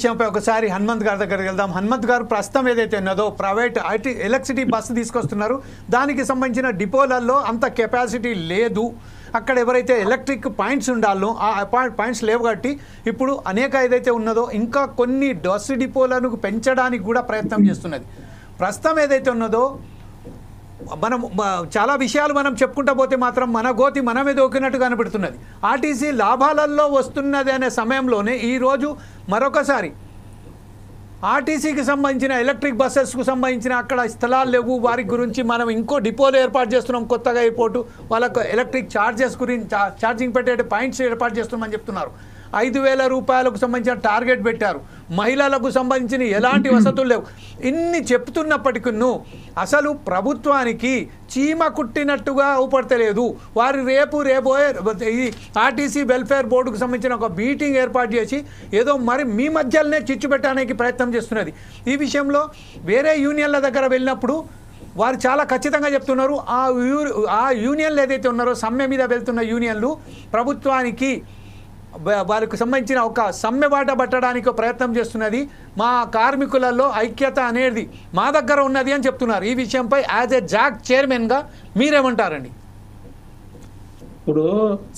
విషయంపై ఒకసారి హనుమంత్ గారి దగ్గరికి వెళ్దాం. హనుమంత్ గారు, ప్రస్తుతం ఏదైతే ఉన్నదో ప్రైవేట్ ఎలక్ట్రిసిటీ బస్సు తీసుకొస్తున్నారు, దానికి సంబంధించిన డిపోలలో అంత కెపాసిటీ లేదు. అక్కడ ఎవరైతే ఎలక్ట్రిక్ పాయింట్స్ ఉండాలో ఆ పాయింట్స్ లేవు కాబట్టి ఇప్పుడు అనేక ఏదైతే ఉన్నదో ఇంకా కొన్ని బస్సు డిపోలను పెంచడానికి కూడా ప్రయత్నం చేస్తున్నది. ప్రస్తుతం ఏదైతే ఉన్నదో మనం చాలా విషయాలు మనం చెప్పుకుంటా పోతే మాత్రం మన గోతి మనమే దోకినట్టు కనబడుతున్నది. ఆర్టీసీ లాభాలలో వస్తున్నది అనే సమయంలోనే ఈరోజు మరొకసారి ఆర్టీసీకి సంబంధించిన ఎలక్ట్రిక్ బస్సెస్కు సంబంధించిన అక్కడ స్థలాలు లేవు, వారి గురించి మనం ఇంకో డిపోలు ఏర్పాటు చేస్తున్నాం కొత్తగా ఎయిర్పోర్టు, వాళ్ళకు ఎలక్ట్రిక్ ఛార్జెస్ గురించి ఛార్జింగ్ పెట్టే పాయింట్స్ ఏర్పాటు చేస్తున్నామని చెప్తున్నారు. 5,000 రూపాయలకు సంబంధించిన టార్గెట్ పెట్టారు. మహిళలకు సంబంధించిన ఎలాంటి వసతులు లేవు. ఇన్ని చెప్తున్నప్పటికీ అసలు ప్రభుత్వానికి చీమ కుట్టినట్టుగా ఊపడతలేదు. వారు రేపోయే ఈ ఆర్టీసీ వెల్ఫేర్ బోర్డుకు సంబంధించిన ఒక మీటింగ్ ఏర్పాటు చేసి ఏదో మరి మీ మధ్యలోనే చిచ్చు పెట్టడానికి ప్రయత్నం చేస్తున్నది. ఈ విషయంలో వేరే యూనియన్ల దగ్గర వెళ్ళినప్పుడు వారు చాలా ఖచ్చితంగా చెప్తున్నారు. ఆ యూనియన్లు ఏదైతే ఉన్నారో సమ్మె మీద వెళ్తున్న యూనియన్లు ప్రభుత్వానికి వారికి సంబంధించిన ఒక సమ్మె బాట పట్టడానికి ప్రయత్నం చేస్తున్నది. మా కార్మికులలో ఐక్యత అనేది మా దగ్గర ఉన్నది అని చెప్తున్నారు. ఈ విషయంపై యాజ్ ఎ జాక్ చైర్మన్గా మీరేమంటారండి? ఇప్పుడు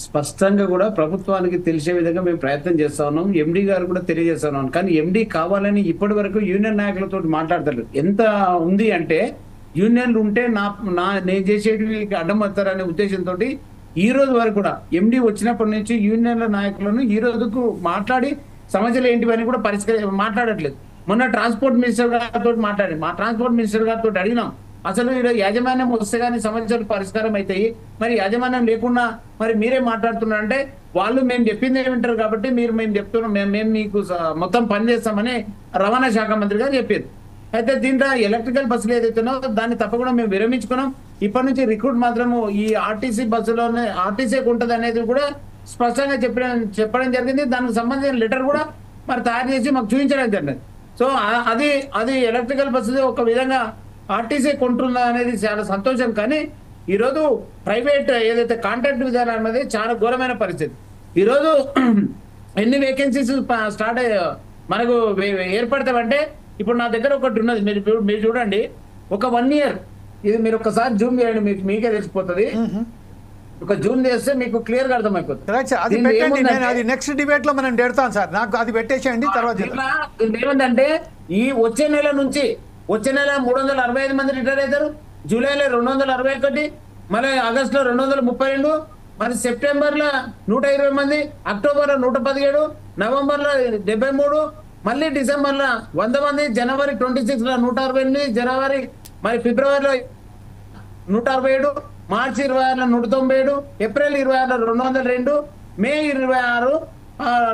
స్పష్టంగా కూడా ప్రభుత్వానికి తెలిసే విధంగా మేము ప్రయత్నం చేస్తా ఉన్నాం. ఎండి గారు కూడా తెలియజేస్తా ఉన్నాం. కానీ ఎండి కావాలని ఇప్పటి వరకు యూనియన్ నాయకులతో మాట్లాడతారు. ఎంత ఉంది అంటే యూనియన్లు ఉంటే నేను చేసేటివి అడ్డం వస్తారనే ఉద్దేశంతో ఈ రోజు వరకు కూడా ఎండి వచ్చినప్పటి నుంచి యూనియన్ల నాయకులను ఈ రోజుకు మాట్లాడి సమస్యలు ఏంటివని కూడా మాట్లాడట్లేదు. మొన్న ట్రాన్స్పోర్ట్ మినిస్టర్ గారితో మాట్లాడి మా ట్రాన్స్పోర్ట్ మినిస్టర్ గారితో అడిగినాం, అసలు ఈరోజు యాజమాన్యం వస్తే కానీ సమస్యలు పరిష్కారం అవుతాయి, మరి యాజమాన్యం లేకుండా మరి మీరే మాట్లాడుతున్నారంటే వాళ్ళు మేము చెప్పింది ఏమింటారు కాబట్టి మేము చెప్తున్నాం, మేము మీకు మొత్తం పని చేస్తామని రవాణా శాఖ మంత్రి గారు చెప్పారు. అయితే దీంట్లో ఎలక్ట్రికల్ బస్సులు ఏదైతేనో దాన్ని తప్పకుండా మేము విరమించుకున్నాం. ఇప్పటి నుంచి రిక్రూట్ మాత్రము ఈ ఆర్టీసీ బస్సులోనే ఆర్టీసీకి ఉంటుంది అనేది కూడా స్పష్టంగా చెప్పడం జరిగింది. దానికి సంబంధించిన లెటర్ కూడా మరి తయారు చేసి మాకు చూపించడం జరిగింది. సో అది ఎలక్ట్రికల్ బస్సు ఒక విధంగా ఆర్టీసీ కొంటుందా అనేది చాలా సంతోషం. కానీ ఈరోజు ప్రైవేట్ ఏదైతే కాంట్రాక్ట్ విధానం అనేది చాలా ఘోరమైన పరిస్థితి. ఈరోజు ఎన్ని వేకెన్సీస్ స్టార్ట్ మనకు ఏర్పడతామంటే ఇప్పుడు నా దగ్గర ఒకటి ఉన్నది, మీరు చూడండి, ఒక 1 year ఇది మీరు ఒకసారి జూమ్ చేయండి, మీకే తెలిసిపోతుంది. ఒక జూమ్ చేస్తే మీకు క్లియర్ గా అర్థమైపోతుంది. నెక్స్ట్ డిబేట్ లో మనం పెడతాం సార్, నాకు అది పెట్టేసేయండి. తర్వాత ఏమందంటే ఈ వచ్చే నెల నుంచి వచ్చే నెల 365 మంది రిటైర్ అవుతారు, జూలైలో 261, మళ్ళీ ఆగస్టులో 232, మరి సెప్టెంబర్ లో 120 మంది, అక్టోబర్ లో 117, నవంబర్ లో 73, మళ్ళీ డిసెంబర్ లో 100 మంది, జనవరి 26 లో 168, జనవరి మరి ఫిబ్రవరిలో 167, మార్చి 26 లో 197, ఏప్రిల్ 26 లో 202, మే 26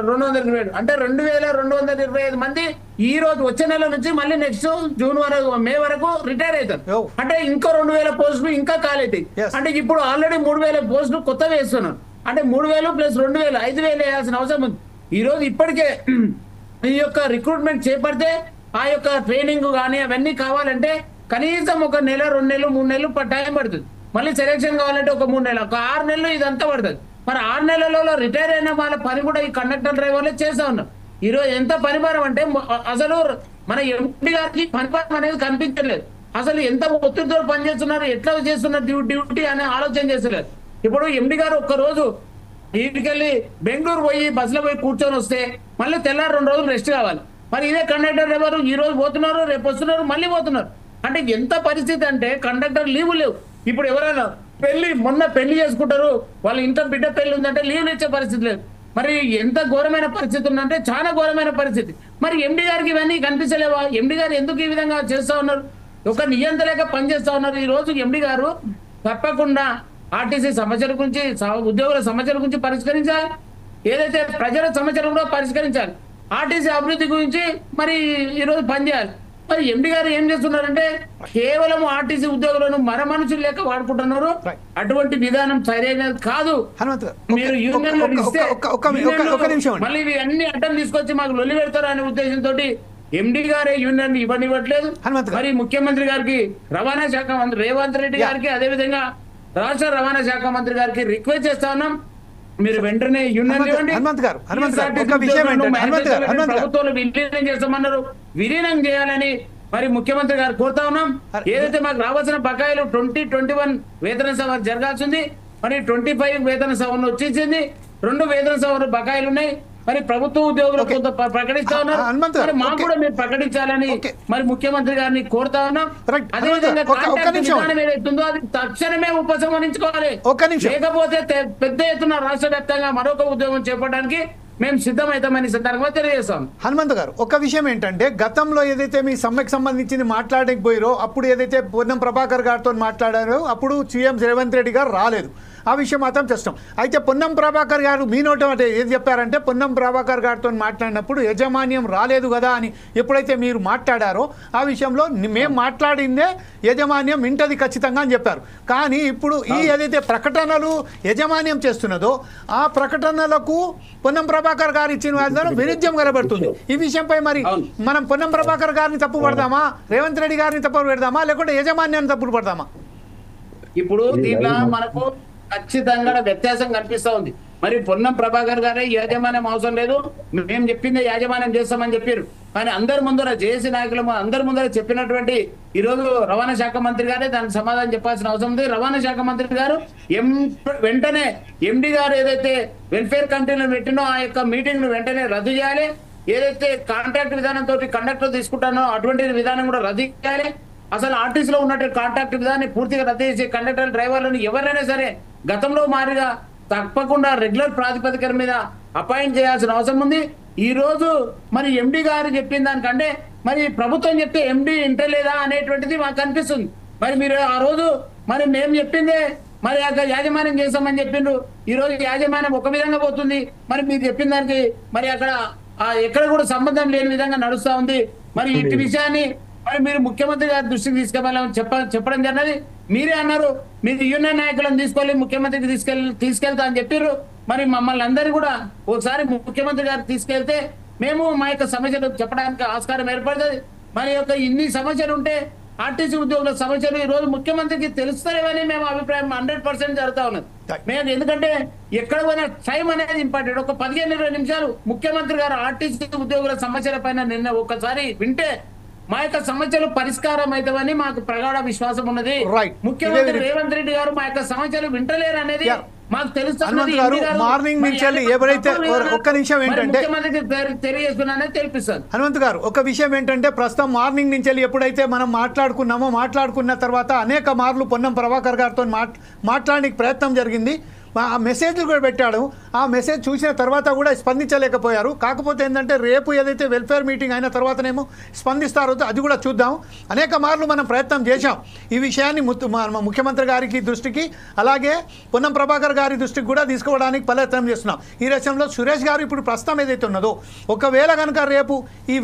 227, అంటే 2225 మంది ఈ రోజు వచ్చే నెల నుంచి మళ్ళీ నెక్స్ట్ జూన్ వరకు మే వరకు రిటైర్ అవుతారు. అంటే ఇంకో 2000 పోస్టులు ఇంకా ఖాళీ అవుతాయి. అంటే ఇప్పుడు ఆల్రెడీ 3000 పోస్టులు కొత్త వేస్తున్నారు. అంటే 3000 ప్లస్ 2000 5000 వేయాల్సిన అవసరం ఉంది. ఈ రోజు ఇప్పటికే ఈ యొక్క రిక్రూట్మెంట్ చేపడితే ఆ యొక్క ట్రైనింగ్ కానీ అవన్నీ కావాలంటే కనీసం 1 నెల 2 నెలలు 3 నెలలు టైం పడుతుంది. మళ్ళీ సెలెక్షన్ కావాలంటే ఒక 3 నెలలు, ఒక 6 నెలలు ఇదంతా పడుతుంది. మరి 6 నెలలలో రిటైర్ అయిన వాళ్ళ పని కూడా ఈ కండక్టర్ డ్రైవర్లే చేస్తా ఉన్నారు. ఈరోజు ఎంత పనిభారం అంటే అసలు మన ఎంపీ గారికి పనిభారం అనేది కనిపించలేదు. అసలు ఎంత ఒత్తిడితో పనిచేస్తున్నారు, ఎట్లా చేస్తున్నారు డ్యూటీ అనే ఆలోచన చేస్తలేదు. ఇప్పుడు ఎండి గారు ఒక్కరోజు ఇంటికెళ్ళి బెంగళూరు పోయి బస్సులో పోయి కూర్చొని వస్తే మళ్ళీ తెల్లారు 2 రోజులు రెస్ట్ కావాలి. మరి ఇదే కండక్టర్ డ్రైవర్ ఈ రోజు పోతున్నారు, రేపు వస్తున్నారు, మళ్ళీ పోతున్నారు. అంటే ఎంత పరిస్థితి అంటే కండక్టర్ లీవు లేవు. ఇప్పుడు ఎవరైనా మొన్న పెళ్లి చేసుకుంటారు, వాళ్ళ ఇంట్లో బిడ్డ పెళ్లి ఉందంటే లీవ్లు ఇచ్చే పరిస్థితి లేదు. మరి ఎంత ఘోరమైన పరిస్థితి ఉందంటే చాలా ఘోరమైన పరిస్థితి. మరి ఎండి గారికి ఇవన్నీ కనిపించలేవా? ఎండి గారు ఎందుకు ఈ విధంగా చేస్తా ఉన్నారు? ఒక నియంత్రణ లేక పనిచేస్తా ఉన్నారు. ఈ రోజు ఎండి గారు తప్పకుండా ఆర్టీసీ సమస్యల గురించి, ఉద్యోగుల సమస్యల గురించి పరిష్కరించాలి, ఏదైతే ప్రజల సమస్యలు కూడా పరిష్కరించాలి, ఆర్టీసీ అభివృద్ధి గురించి మరి ఈరోజు పనిచేయాలి. మరి ఎండి గారు ఏం చేస్తున్నారంటే కేవలం ఆర్టీసీ ఉద్యోగులను మనుషులు లెక్క వాడుకుంటున్నారు. అటువంటి విధానం సరైనది కాదు. మీరు మళ్ళీ ఇవి అన్ని అడ్డం తీసుకొచ్చి మాకు లొల్లి పెడతారు అనే ఉద్దేశంతో ఎండి గారే యూనియన్ ఇవ్వనివ్వట్లేదు. మరి ముఖ్యమంత్రి గారికి, రవాణా శాఖ మంత్రి రేవంత్ రెడ్డి గారికి, అదేవిధంగా రాష్ట్ర రవాణా శాఖ మంత్రి గారికి రిక్వెస్ట్ చేస్తా ఉన్నాం. మీరు వెంటనే యూనియన్ ఇవ్వండి. హనుమంత్ గారు ఒక విషయం ఏంటంటే ప్రభుత్వంలో విలీనం చేస్తామన్నారు, విలీనం చేయాలని మరి ముఖ్యమంత్రి గారు కోరుతా ఉన్నాం. ఏదైతే మాకు రావాల్సిన బకాయిలు 2021 వేతన సవరణ జరగాల్సింది, మరి 25 వేతన సవరణ వచ్చేసింది, 2 వేతన సవరణ బకాయిలు ఉన్నాయి. మరి ప్రభుత్వ ఉద్యోగులు కొంత ప్రకటిస్తా ఉన్నారు, మరి మాకు కూడా మీరు ప్రకటించాలని మరి ముఖ్యమంత్రి గారిని కోరుతా ఉన్నాం. అదేవిధంగా విధానం ఏదైతుందో అది తక్షణమే ఉపసంహరించుకోవాలి, లేకపోతే పెద్ద ఎత్తున రాష్ట్ర వ్యాప్తంగా మరొక ఉద్యోగం చేపట్టడానికి మేము సిద్ధమవుతామని సందర్భంగా తెలియజేస్తాం. హనుమంత్ గారు ఒక విషయం ఏంటంటే గతంలో ఏదైతే మీ సమ్మెకు సంబంధించింది మాట్లాడకపోయారో అప్పుడు ఏదైతే పొన్నం ప్రభాకర్ గారితో మాట్లాడారో అప్పుడు సీఎం రేవంత్ రెడ్డి గారు రాలేదు, ఆ విషయం మాత్రం చేస్తాం. అయితే పొన్నం ప్రభాకర్ గారు మీ నోట ఏం చెప్పారంటే పొన్నం ప్రభాకర్ గారితో మాట్లాడినప్పుడు యజమాన్యం రాలేదు కదా అని ఎప్పుడైతే మీరు మాట్లాడారో ఆ విషయంలో మేము మాట్లాడిందే యజమాన్యం వింటది ఖచ్చితంగా అని చెప్పారు. కానీ ఇప్పుడు ఈ ఏదైతే ప్రకటనలు యజమాన్యం చేస్తున్నదో ఆ ప్రకటనలకు పొన్నం ప్రభాకర్ గారు ఇచ్చిన వాగ్దానం విరుద్ధం కనబడుతుంది. ఈ విషయంపై మరి మనం పొన్నం ప్రభాకర్ గారిని తప్పు పడదామా, రేవంత్ రెడ్డి గారిని తప్పు పెడదామా, లేకుంటే యజమాన్యాన్ని తప్పులు పడదామా? ఇప్పుడు దీంట్లో మనకు ఖచ్చితంగా వ్యత్యాసం కనిపిస్తా ఉంది. మరి పొన్నం ప్రభాకర్ గారే యాజమాన్యం అవసరం లేదు, మేము చెప్పిందే యాజమాన్యం చేస్తామని చెప్పారు. కానీ అందరి ముందర జేఏసీ నాయకులు అందరి ముందర చెప్పినటువంటి ఈరోజు రవాణా శాఖ మంత్రి గారే దానికి సమాధానం చెప్పాల్సిన అవసరం ఉంది. రవాణా శాఖ మంత్రి గారు వెంటనే ఎండి గారు ఏదైతే వెల్ఫేర్ కమిటీలను పెట్టినో ఆ యొక్క మీటింగ్ ను వెంటనే రద్దు చేయాలి. ఏదైతే కాంట్రాక్ట్ విధానంతో కండక్టర్ తీసుకుంటానో అటువంటి విధానం కూడా రద్దు చేయాలి. అసలు ఆర్టీసీలో ఉన్నటువంటి కాంట్రాక్ట్ విధానాన్ని పూర్తిగా రద్దు చేసి కండక్టర్ డ్రైవర్లను ఎవరైనా సరే గతంలో మారిగా తప్పకుండా రెగ్యులర్ ప్రాతిపదికన మీద అపాయింట్ చేయాల్సిన అవసరం ఉంది. ఈ రోజు మరి ఎండి గారు చెప్పిన దానికంటే మరి ప్రభుత్వం చెప్తే ఎండి ఇంటలేదా అనేటువంటిది మాకు అనిపిస్తుంది. మరి మీరు ఆ రోజు మరి మేము చెప్పిందే మరి అక్కడ యాజమాన్యం చేస్తామని చెప్పిండ్రు, ఈ రోజు యాజమాన్యం ఒక విధంగా పోతుంది. మరి మీరు చెప్పిన దానికి మరి అక్కడ ఎక్కడ కూడా సంబంధం లేని విధంగా నడుస్తా ఉంది. మరి ఇటు విషయాన్ని మరి మీరు ముఖ్యమంత్రి గారి దృష్టికి తీసుకెళ్ళాలని చెప్పడం జరిగినది. మీరే అన్నారు మీరు యూనియన్ నాయకులను తీసుకెళ్ళి ముఖ్యమంత్రికి తీసుకెళ్తా అని చెప్పారు. మరి మమ్మల్ని అందరినీ కూడా ఒకసారి ముఖ్యమంత్రి గారికి తీసుకెళ్తే మేము మా యొక్క సమస్యలు చెప్పడానికి ఆస్కారం ఏర్పడుతుంది. మరి యొక్క ఇన్ని సమస్యలు ఉంటే ఆర్టీసీ ఉద్యోగుల సమస్యలు ఈ రోజు ముఖ్యమంత్రికి తెలుస్తారేమని మేము అభిప్రాయం 100% జరుగుతా ఉన్నది. మేము ఎందుకంటే ఎక్కడ పోయినా టైం అనేది ఇంపార్టెంట్. ఒక 15-20 నిమిషాలు ముఖ్యమంత్రి గారు ఆర్టీసీ ఉద్యోగుల సమస్యల పైన నిన్న ఒకసారి వింటే మా యొక్క సమస్యలు పరిష్కారం అవుతామని మాకు ప్రగాఢ విశ్వాసం ఉన్నది. ముఖ్యమంత్రి రేవంత్ రెడ్డి గారు మా యొక్క సమస్యలు వింటలేరు అనేది మాకు తెలుస్తుంది. మార్నింగ్ నుంచి ఎవరైతే ఒక్క నిమిషం ఏంటంటే తెలిపిస్తారు హనుమంత్ గారు ఒక విషయం ఏంటంటే ప్రస్తుతం మార్నింగ్ నుంచి ఎప్పుడైతే మనం మాట్లాడుకున్న తర్వాత అనేక మార్లు పొన్నం ప్రభాకర్ గారితో మాట్లాడడానికి ప్రయత్నం జరిగింది. ఆ మెసేజ్లు కూడా పెట్టాడు, ఆ మెసేజ్ చూసిన తర్వాత కూడా స్పందించలేకపోయారు. కాకపోతే ఏంటంటే రేపు ఏదైతే వెల్ఫేర్ మీటింగ్ అయిన తర్వాతనేమో స్పందిస్తారో అది కూడా చూద్దాం. అనేక మార్లు మనం ప్రయత్నం చేశాం ఈ విషయాన్ని ముఖ్యమంత్రి గారికి దృష్టికి అలాగే పొన్నం ప్రభాకర్ గారి దృష్టికి కూడా తీసుకోవడానికి ప్రయత్నం చేస్తున్నాం. ఈ విషయంలో సురేష్ గారు ఇప్పుడు ప్రస్తుతం ఏదైతే ఉన్నదో ఒకవేళ కనుక రేపు ఈ